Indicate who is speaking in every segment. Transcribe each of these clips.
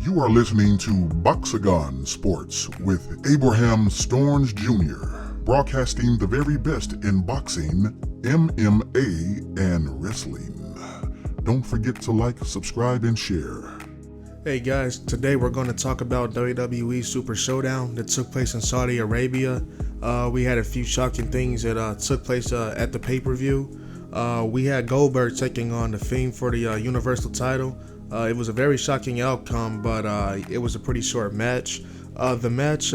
Speaker 1: You are listening to Boxagon Sports with Abraham Storns Jr., broadcasting the very best in boxing, MMA, and wrestling. Don't forget to like, subscribe, and share.
Speaker 2: Hey guys, today we're going to talk about WWE Super-showdown that took place in Saudi Arabia. We had a few shocking things that took place at the pay-per-view. We had Goldberg taking on the Fiend for the Universal title. It was a very shocking outcome, but it was a pretty short match. The match,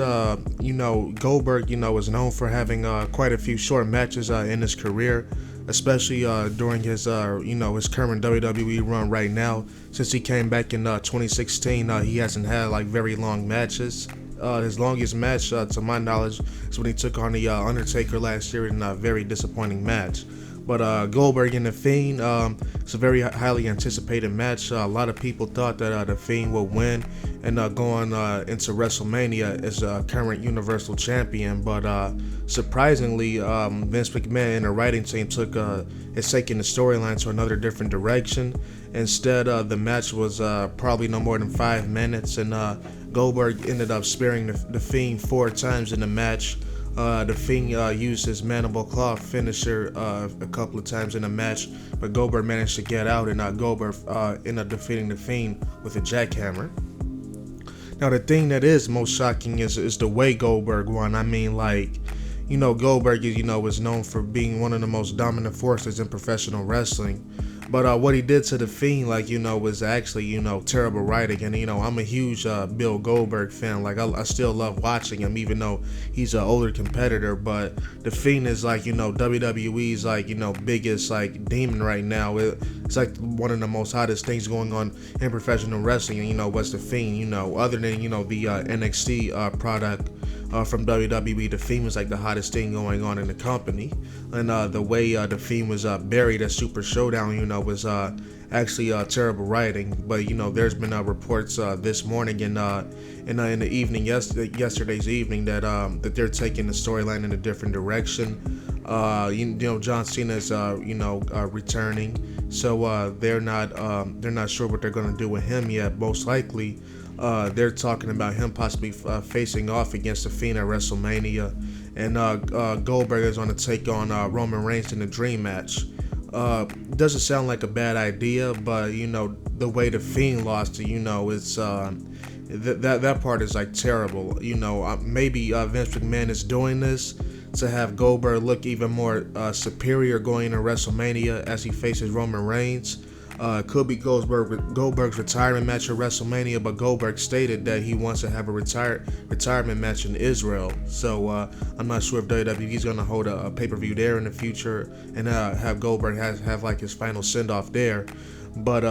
Speaker 2: Goldberg, is known for having quite a few short matches in his career, especially during his, his current WWE run right now. Since he came back in 2016, he hasn't had very long matches. His longest match, to my knowledge, is when he took on the Undertaker last year in a very disappointing match. But Goldberg and The Fiend, it's a very highly anticipated match. A lot of people thought that The Fiend would win and go on into WrestleMania as current Universal Champion. But surprisingly, Vince McMahon and the writing team is taking the storyline to another different direction. Instead, the match was probably no more than 5 minutes, and Goldberg ended up spearing the Fiend 4 times in the match. The Fiend used his mandible claw finisher a couple of times in the match, but Goldberg managed to get out, and Goldberg ended up defeating the Fiend with a jackhammer. Now, the thing that is most shocking is the way Goldberg won. I mean, Goldberg is known for being one of the most dominant forces in professional wrestling. But what he did to the Fiend, was actually, terrible writing. And, I'm a huge Bill Goldberg fan. I still love watching him, even though he's an older competitor. But the Fiend is WWE's biggest demon right now. It's one of the most hottest things going on in professional wrestling. And what's the Fiend? Other than the NXT product from WWE, the Fiend was the hottest thing going on in the company. And the way the Fiend was buried at Super-showdown, was actually terrible writing. But there's been reports this morning and in the evening, yesterday's evening, that they're taking the storyline in a different direction. John Cena's returning, so they're not sure what they're gonna do with him yet. Most likely, they're talking about him possibly facing off against the Fiend at WrestleMania, and Goldberg is going to take on Roman Reigns in the Dream match. Doesn't sound like a bad idea, but the way the Fiend lost, it's that part is terrible. Maybe Vince McMahon is doing this to have Goldberg look even more superior going into WrestleMania as he faces Roman Reigns. Could be Goldberg's retirement match at WrestleMania, but Goldberg stated that he wants to have a retirement match in Israel. So I'm not sure if WWE is going to hold a pay-per-view there in the future and have Goldberg have his final send-off there. But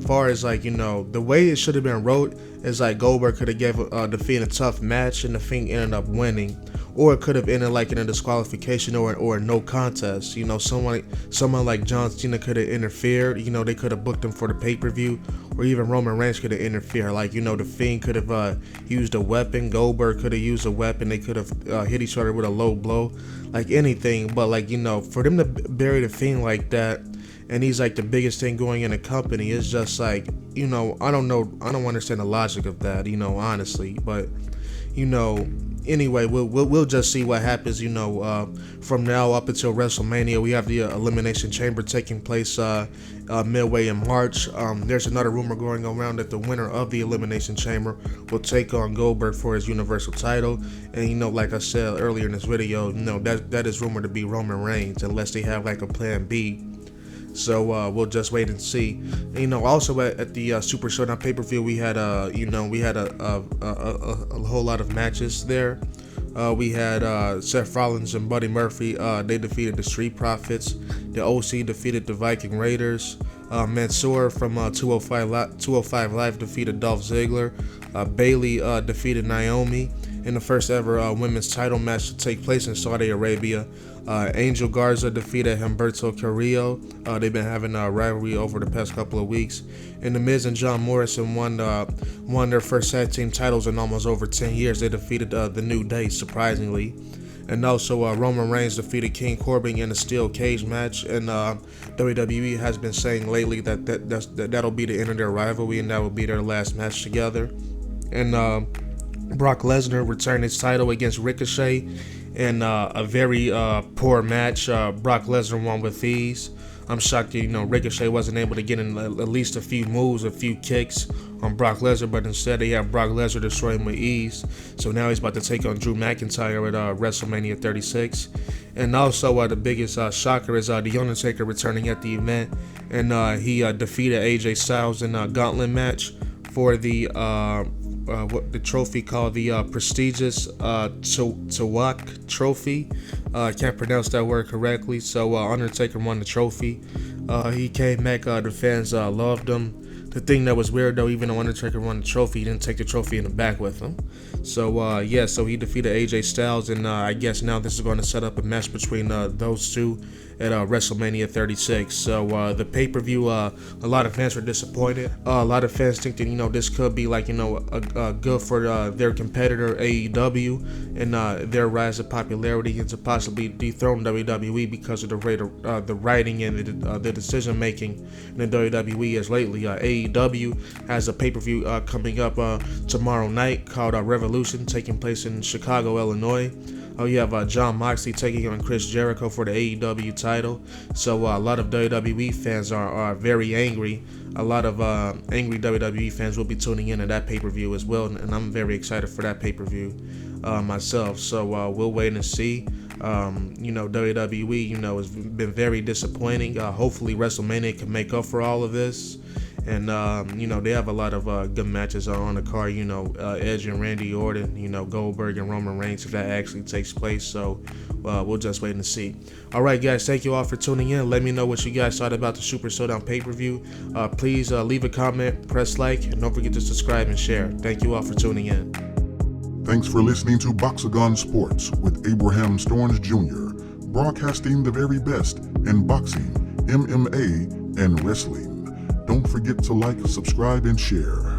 Speaker 2: far as the way it should have been wrote is Goldberg could have gave the Fiend a tough match and the Fiend ended up winning, or it could have ended in a disqualification or a no contest. Someone like John Cena could have interfered. They could have booked him for the pay-per-view, or even Roman Reigns could have interfered. The Fiend could have used a weapon. Goldberg could have used a weapon. They could have hit each other with a low blow, anything. But for them to bury the Fiend like that, and he's the biggest thing going in the company, it's just I don't know. I don't understand the logic of that, honestly. But anyway, we'll just see what happens. From now up until WrestleMania, we have the Elimination Chamber taking place midway in March. There's another rumor going around that the winner of the Elimination Chamber will take on Goldberg for his Universal title. And like I said earlier in this video, that is rumored to be Roman Reigns, unless they have a plan B. So we'll just wait and see. And, also at the Super-showdown pay-per-view, we had a whole lot of matches there. We had Seth Rollins and Buddy Murphy. They defeated the Street Profits. The OC defeated the Viking Raiders. Mansoor from 205 Live defeated Dolph Ziggler. Bayley defeated Naomi in the first ever women's title match to take place in Saudi Arabia. Angel Garza defeated Humberto Carrillo. They've been having a rivalry over the past couple of weeks. And The Miz and John Morrison won their first tag team titles in almost over 10 years. They defeated The New Day, surprisingly. And also, Roman Reigns defeated King Corbin in a steel cage match. And WWE has been saying lately that'll be the end of their rivalry and that will be their last match together. And Brock Lesnar returned his title against Ricochet in a very poor match. Brock Lesnar won with ease. I'm shocked that, Ricochet wasn't able to get in at least a few moves, a few kicks on Brock Lesnar, but instead they have Brock Lesnar destroy him with ease. So now he's about to take on Drew McIntyre at WrestleMania 36. And also the biggest shocker is the Undertaker returning at the event, and he defeated AJ Styles in a gauntlet match for the trophy called the prestigious Tawak Trophy. I can't pronounce that word correctly. So Undertaker won the trophy. He came back. The fans loved him. The thing that was weird though, even though Undertaker won the trophy, he didn't take the trophy in the back with him. So so he defeated AJ Styles, and I guess now this is going to set up a match between those two at WrestleMania 36. So the pay-per-view, a lot of fans were disappointed. A lot of fans think that this could be like good for their competitor AEW and their rise of popularity, and to possibly dethrone WWE because of the writing and the decision making in the WWE as lately. AEW has a pay-per-view coming up tomorrow night called Revolution, taking place in Chicago, Illinois. You have John Moxley taking on Chris Jericho for the AEW title. So a lot of WWE fans are very angry. A lot of angry WWE fans will be tuning in to that pay-per-view as well, and I'm very excited for that pay-per-view myself. So we'll wait and see. WWE, has been very disappointing. Hopefully WrestleMania can make up for all of this. And, they have a lot of good matches on the card, Edge and Randy Orton, Goldberg and Roman Reigns, if that actually takes place. So we'll just wait and see. All right, guys, thank you all for tuning in. Let me know what you guys thought about the Super Showdown pay-per-view. Please leave a comment, press like, and don't forget to subscribe and share. Thank you all for tuning in.
Speaker 1: Thanks for listening to Boxagon Sports with Abraham Storns Jr., broadcasting the very best in boxing, MMA, and wrestling. Don't forget to like, subscribe, and share.